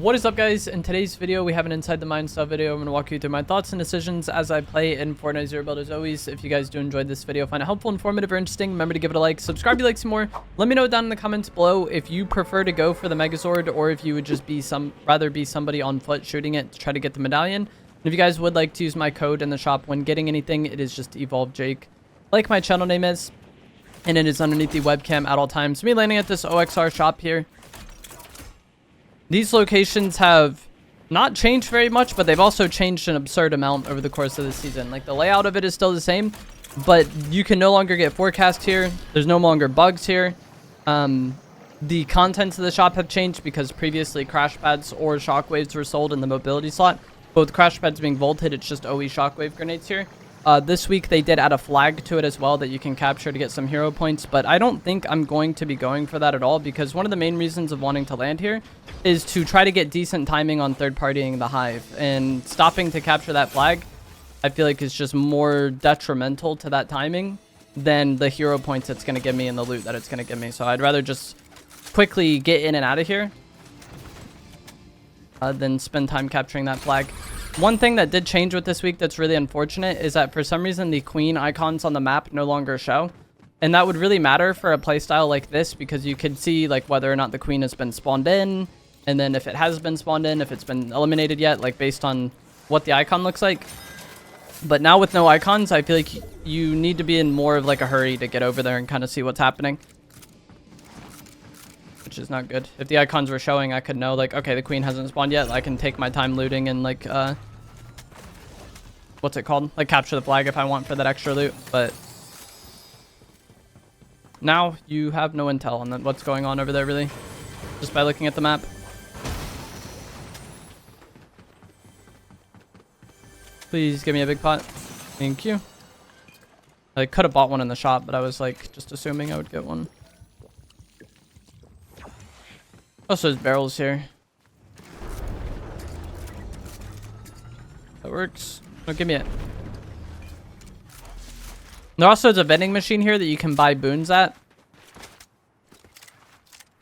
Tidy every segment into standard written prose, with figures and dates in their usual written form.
What is up, guys? In today's video we have an inside the mind stuff video. I'm going to walk you through my thoughts and decisions as I play in Fortnite Zero Build. As always, if you guys do enjoy this video, find it helpful, informative, or interesting, remember to give it a like, subscribe if you like some more. Let me know down in the comments below if you prefer to go for the Megazord or if you would just be rather be somebody on foot shooting it to try to get the medallion. And if you guys would like to use my code in the shop when getting anything, it is just Evolve Jake, like my channel name is, and it is underneath the webcam at all times. Me landing at this OXR shop here. These locations have not changed very much, but they've also changed an absurd amount over the course of the season. Like, the layout of it is still the same, but you can no longer get forecast here. There's no longer bugs here. The contents of the shop have changed because previously crash pads or shockwaves were sold in the mobility slot. Both crash pads being vaulted, it's just OE shockwave grenades here. This week they did add a flag to it as well that you can capture to get some hero points, but I don't think I'm going to be going for that at all, because one of the main reasons of wanting to land here is to try to get decent timing on third partying the hive, and stopping to capture that flag I feel like is just more detrimental to that timing than the hero points it's going to give me and the loot that it's going to give me. So I'd rather just quickly get in and out of here than spend time capturing that flag. One thing that did change with this week that's really unfortunate is that for some reason the queen icons on the map no longer show. And that would really matter for a playstyle like this, because you could see like whether or not the queen has been spawned in, and then if it has been spawned in, if it's been eliminated yet, like based on what the icon looks like. But now with no icons, I feel like you need to be in more of like a hurry to get over there and kind of see what's happening, which is not good. If the icons were showing, I could know like, okay, the queen hasn't spawned yet. I can take my time looting and like what's it called, like capture the flag if I want for that extra loot. But now you have no intel on what's going on over there, really, just by looking at the map. Please give me a big pot. Thank you. I could have bought one in the shop, but I was like just assuming I would get one. Also, there's barrels here. That works. No, give me it. There also is a vending machine here that you can buy boons at.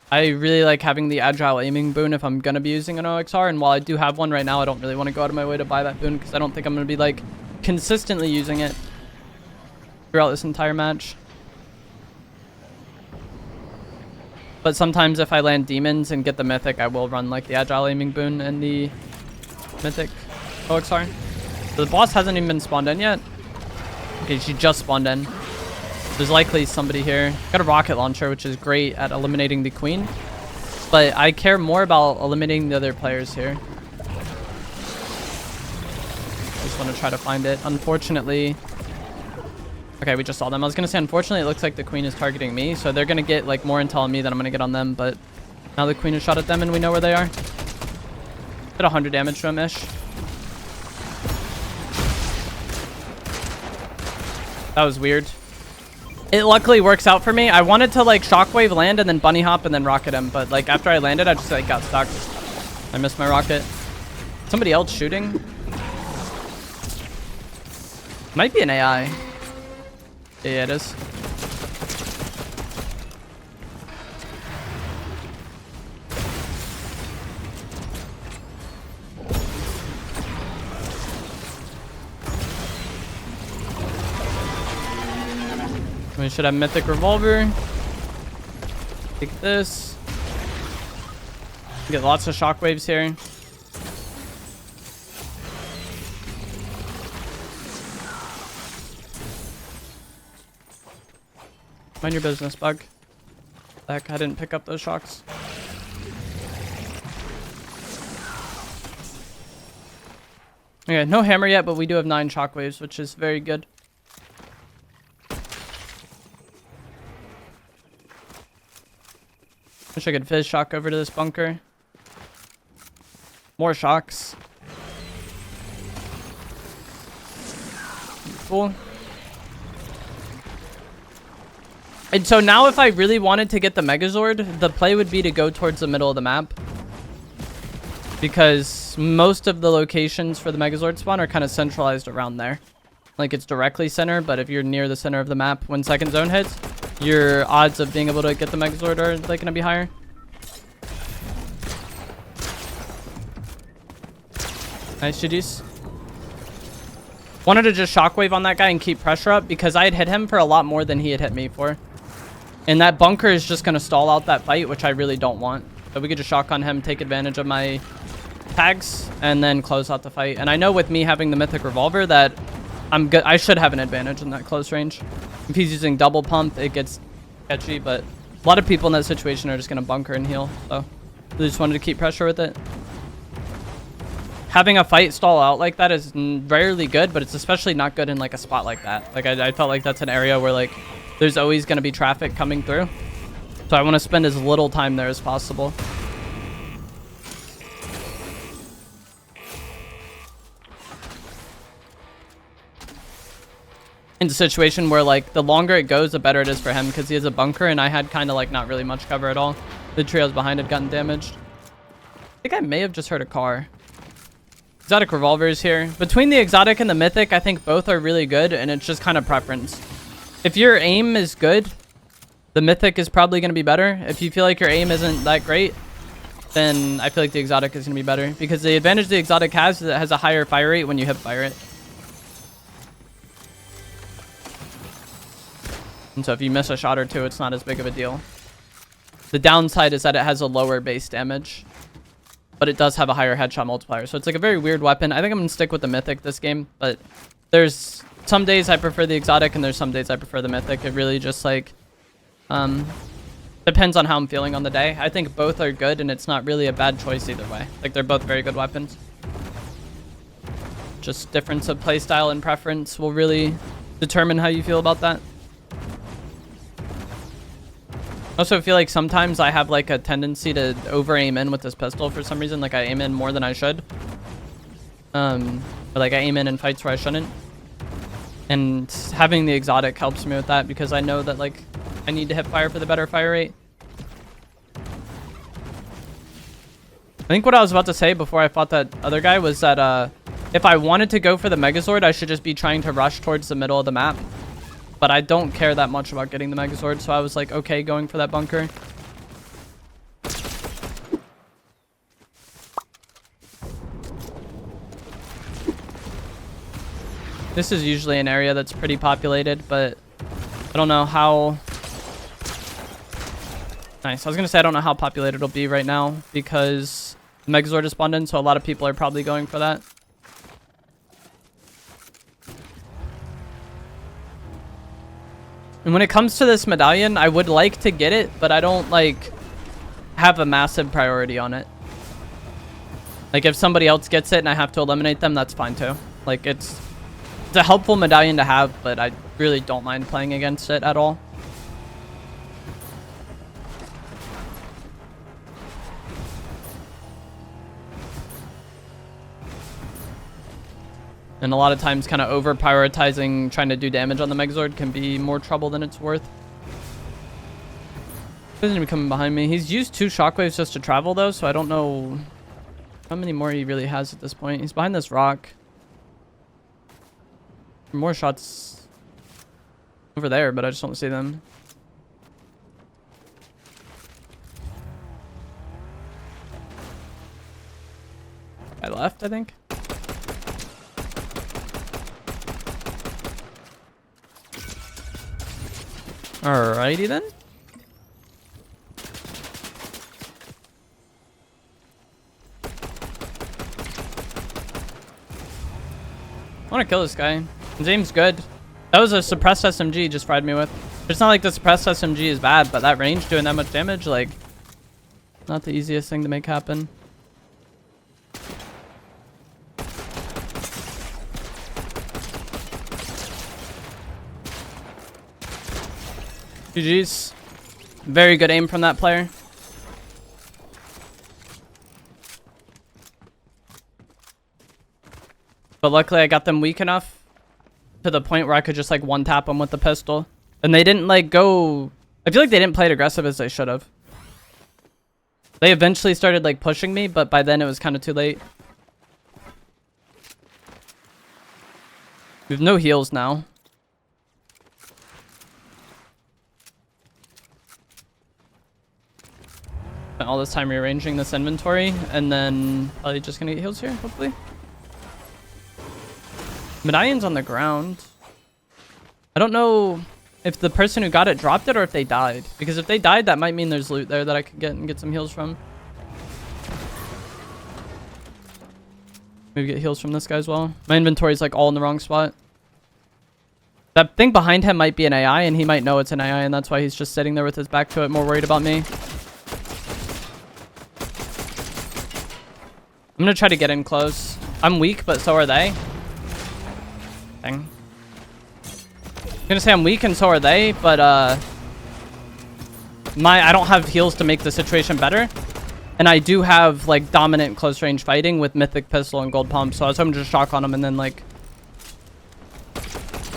I really like having the agile aiming boon if I'm going to be using an OXR. And while I do have one right now, I don't really want to go out of my way to buy that boon, because I don't think I'm going to be like consistently using it throughout this entire match. But sometimes if I land demons and get the mythic, I will run like the agile aiming boon and the mythic OXR. So the boss hasn't even been spawned in yet. Okay, she just spawned in. There's likely somebody here. Got a rocket launcher, which is great at eliminating the queen, but I care more about eliminating the other players here. I just want to try to find it. Unfortunately, okay, we just saw them. I was gonna say, unfortunately, it looks like the queen is targeting me, so they're gonna get like more intel on me than I'm gonna get on them. But now the queen has shot at them and we know where they are. Did 100 damage to him ish. That was weird. It luckily works out for me. I wanted to like shockwave land and then bunny hop and then rocket him, but like after I landed, I just like got stuck. I missed my rocket. Somebody else shooting. Might be an AI. Yeah, it is. We should have mythic revolver. Take this. Get lots of shockwaves here. Mind your business, bug. Heck, I didn't pick up those shocks. Okay, no hammer yet, but we do have 9 shockwaves, which is very good. Wish I could fizz shock over to this bunker. More shocks. Cool. And so now if I really wanted to get the Megazord, the play would be to go towards the middle of the map, because most of the locations for the Megazord spawn are kind of centralized around there. Like, it's directly center, but if you're near the center of the map when second zone hits, your odds of being able to get the Megazord are like going to be higher. Nice, GG's. Wanted to just shockwave on that guy and keep pressure up because I had hit him for a lot more than he had hit me for. And that bunker is just going to stall out that fight, which I really don't want. So we could just shock on him, take advantage of my tags, and then close out the fight. And I know with me having the mythic revolver that I'm good. I should have an advantage in that close range. If he's using double pump, it gets sketchy, but a lot of people in that situation are just going to bunker and heal. So we just wanted to keep pressure with it. Having a fight stall out like that is rarely good, but it's especially not good in like a spot like that. Like I felt like that's an area where like there's always going to be traffic coming through. So I want to spend as little time there as possible. In a situation where like the longer it goes, the better it is for him because he has a bunker and I had kind of like not really much cover at all. The trios behind had gotten damaged. I think I may have just heard a car. Exotic revolvers here. Between the exotic and the mythic, I think both are really good and it's just kind of preference. If your aim is good, the mythic is probably going to be better. If you feel like your aim isn't that great, then I feel like the exotic is going to be better because the advantage the exotic has is it has a higher fire rate when you hip fire it. And so if you miss a shot or two, it's not as big of a deal. The downside is that it has a lower base damage, but it does have a higher headshot multiplier. So it's like a very weird weapon. I think I'm going to stick with the mythic this game, but there's some days I prefer the exotic and there's some days I prefer the mythic. It really just like depends on how I'm feeling on the day. I think both are good and it's not really a bad choice either way. Like they're both very good weapons. Just difference of playstyle and preference will really determine how you feel about that. I also feel like sometimes I have like a tendency to over aim in with this pistol for some reason. Like I aim in more than I should. Or like I aim in fights where I shouldn't. And having the exotic helps me with that because I know that like I need to hit fire for the better fire rate. I think what I was about to say before I fought that other guy was that if I wanted to go for the Megazord, I should just be trying to rush towards the middle of the map. But I don't care that much about getting the Megazord, so I was like, okay, going for that bunker. This is usually an area that's pretty populated, but I don't know how... Nice. I was going to say I don't know how populated it'll be right now because the Megazord is spawned in, so a lot of people are probably going for that. And when it comes to this medallion, I would like to get it, but I don't like have a massive priority on it. Like if somebody else gets it and I have to eliminate them, that's fine too. Like it's a helpful medallion to have, but I really don't mind playing against it at all. And a lot of times kind of over prioritizing trying to do damage on the Megazord can be more trouble than it's worth. He isn't even coming behind me. He's used 2 shockwaves just to travel though, so I don't know how many more he really has at this point. He's behind this rock. More shots over there, but I just don't see them. I left, I think. Alrighty then. I want to kill this guy. His aim's good. That was a suppressed SMG just fried me with. It's not like the suppressed SMG is bad, but that range doing that much damage, like, not the easiest thing to make happen. GG's. Very good aim from that player. But luckily I got them weak enough to the point where I could just like one tap them with the pistol. And they didn't like go... I feel like they didn't play it aggressive as they should have. They eventually started like pushing me, but by then it was kind of too late. We have no heals now. Spent all this time rearranging this inventory, and then probably just gonna get heals here, hopefully. Medallion's on the ground. I don't know if the person who got it dropped it or if they died. Because if they died, that might mean there's loot there that I could get and get some heals from. Maybe get heals from this guy as well. My inventory's like all in the wrong spot. That thing behind him might be an AI, and he might know it's an AI, and that's why he's just sitting there with his back to it, more worried about me. I'm gonna try to get in close. I'm weak, but so are they. Dang. I'm gonna say I'm weak, and so are they, but I don't have heals to make the situation better. And I do have, like, dominant close range fighting with Mythic Pistol and Gold Pump, so I was hoping to just shock on him and then, like,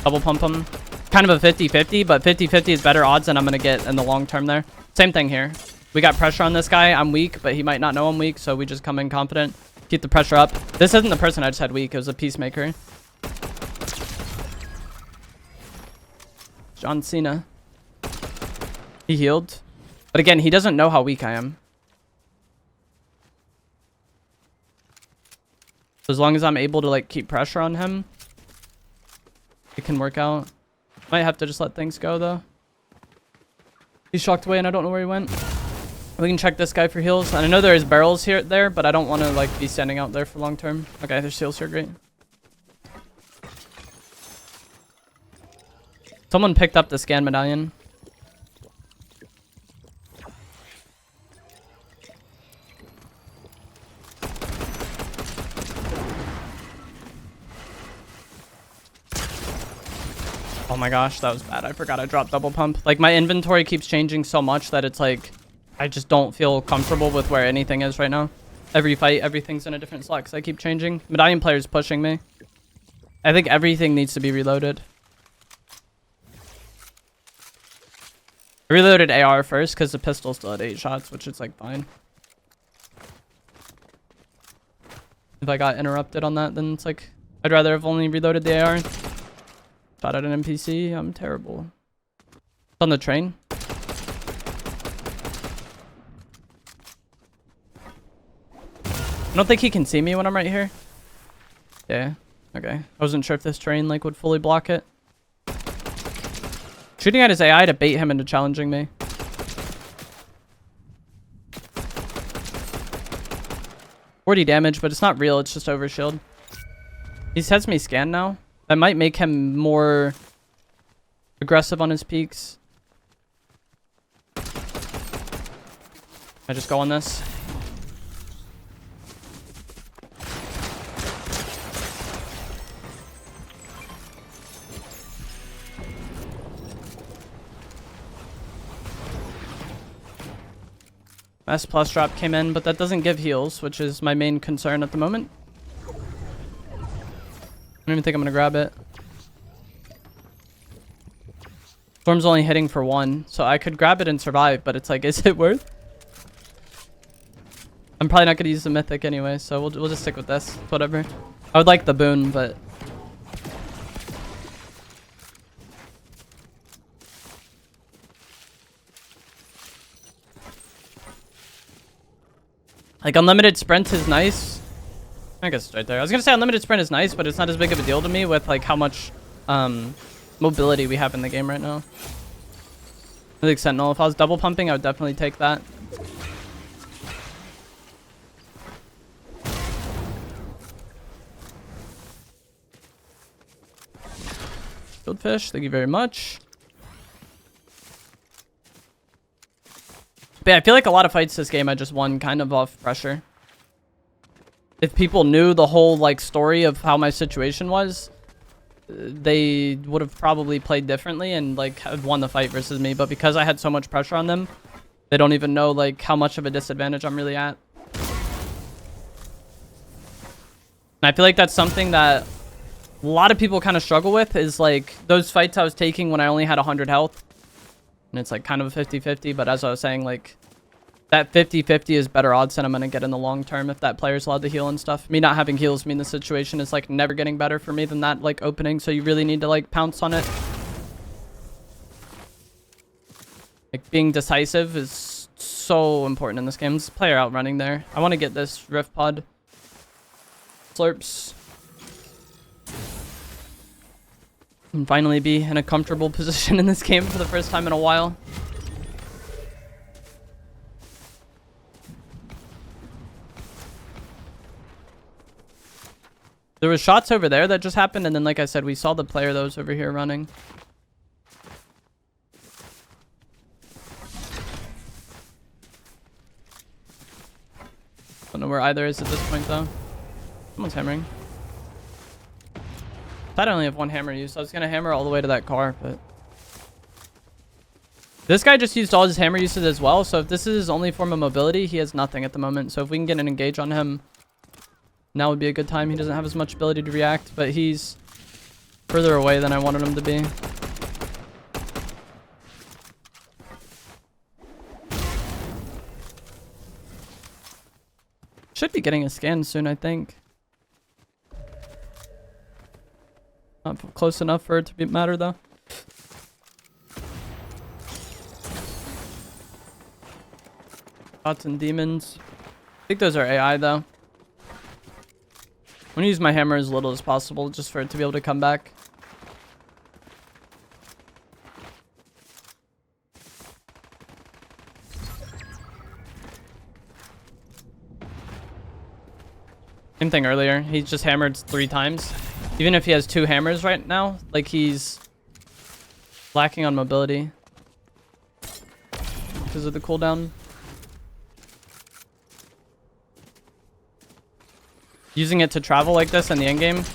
double pump him. Kind of a 50-50, but 50-50 is better odds than I'm going to get in the long term there. Same thing here. We got pressure on this guy. I'm weak, but he might not know I'm weak, so we just come in confident. Keep the pressure up. This isn't the person I just had weak. It was a Peacemaker. John Cena. He healed. But again, he doesn't know how weak I am. So as long as I'm able to, like, keep pressure on him, it can work out. Might have to just let things go, though. He's shocked away, and I don't know where he went. We can check this guy for heals. And I know there's barrels there, but I don't want to, like, be standing out there for long term. Okay, there's heals here. Great. Someone picked up the scan medallion. Oh my gosh, that was bad. I forgot I dropped double pump. Like, my inventory keeps changing so much that it's like, I just don't feel comfortable with where anything is right now. Every fight, everything's in a different slot because I keep changing. Medallion player's pushing me. I think everything needs to be reloaded. I reloaded AR first because the pistol still had 8 shots, which is like fine. If I got interrupted on that, then it's like, I'd rather have only reloaded the AR. Shot at an NPC. I'm terrible. It's on the train. I don't think he can see me when I'm right here. Yeah. Okay. I wasn't sure if this train, like, would fully block it. Shooting at his AI to bait him into challenging me. $40 damage, but it's not real. It's just overshield. He has me scanned now. That might make him more aggressive on his peaks. I just go on this. S plus drop came in, but that doesn't give heals, which is my main concern at the moment. I don't even think I'm gonna grab it. Storm's only hitting for 1, so I could grab it and survive, but it's like, is it worth? I'm probably not gonna use the mythic anyway, so we'll just stick with this. Whatever. I would like the boon, but like, unlimited sprint is nice. I guess it's right there. I was gonna say unlimited sprint is nice, but it's not as big of a deal to me with, like, how much mobility we have in the game right now. I think Sentinel, if I was double pumping, I would definitely take that. Fieldfish, thank you very much. But yeah, I feel like a lot of fights this game I just won kind of off pressure. If people knew the whole, like, story of how my situation was, they would have probably played differently and, like, have won the fight versus me. But because I had so much pressure on them, they don't even know, like, how much of a disadvantage I'm really at. And I feel like that's something that a lot of people kind of struggle with, is, like, those fights I was taking when I only had 100 health. And it's, like, kind of a 50-50, but as I was saying, like, that 50-50 is better odds than I'm going to get in the long term if that player's allowed to heal and stuff. Me not having heals mean the situation is, like, never getting better for me than that, like, opening, so you really need to, like, pounce on it. Like, being decisive is so important in this game. This player outrunning there. I want to get this Rift Pod. Slurps. And finally be in a comfortable position in this game for the first time in a while. There was shots over there that just happened, and then like I said, we saw the player that was over here running. Don't know where either is at this point though. Someone's hammering. I only have one hammer used, so I was gonna hammer all the way to that car, but this guy just used all his hammer uses as well. So if this is his only form of mobility, he has nothing at the moment. So if we can get an engage on him, now would be a good time. He doesn't have as much ability to react, but he's further away than I wanted him to be. Should be getting a scan soon, I think. Not close enough for it to matter, though. Bots and demons. I think those are AI, though. I'm going to use my hammer as little as possible just for it to be able to come back. Same thing earlier. He just hammered 3 times. Even if he has 2 hammers right now, like he's lacking on mobility because of the cooldown. Using it to travel like this in the endgame,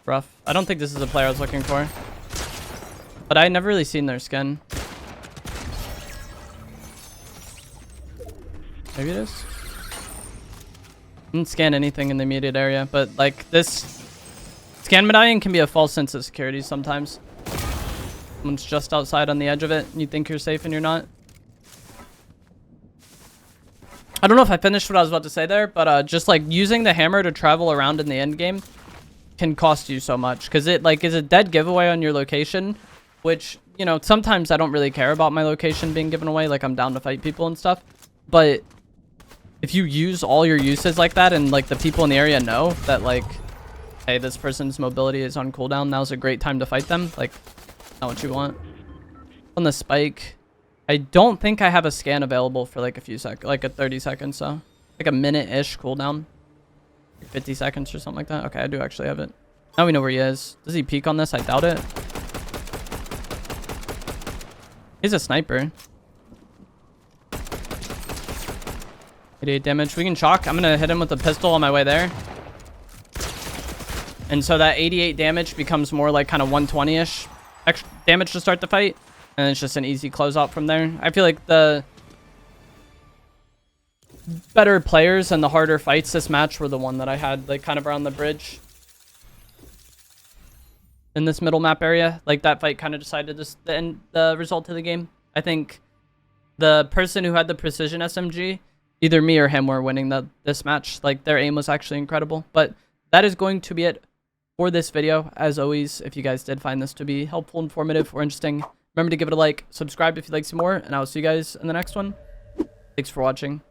rough. I don't think this is the player I was looking for, but I never really seen their skin. Maybe it is. Didn't scan anything in the immediate area, but like this scan medallion can be a false sense of security sometimes. Someone's just outside on the edge of it, and you think you're safe and you're not. I don't know if I finished what I was about to say there, but just like using the hammer to travel around in the end game can cost you so much, because it like is a dead giveaway on your location, which, you know, sometimes I don't really care about my location being given away. Like I'm down to fight people and stuff, but if you use all your uses like that and like the people in the area know that like, hey, this person's mobility is on cooldown, now's a great time to fight them, like not what you want. On the spike, I don't think I have a scan available for like a few seconds, like a 30 seconds, so like a minute-ish cooldown, like 50 seconds or something like that. Okay, I do actually have it. Now we know where he is. Does he peek on this? I doubt it. He's a sniper. 88 damage. We can chalk. I'm gonna hit him with a pistol on my way there. And so that 88 damage becomes more like kind of 120-ish extra damage to start the fight. And it's just an easy closeout from there. I feel like the better players and the harder fights this match were the one that I had like kind of around the bridge. In this middle map area. Like that fight kind of decided the result of the game. I think the person who had the precision SMG, either me or him, were winning this match. Like their aim was actually incredible. But that is going to be it for this video. As always, if you guys did find this to be helpful, informative, or interesting, remember to give it a like, subscribe if you'd like some more, and I will see you guys in the next one. Thanks for watching.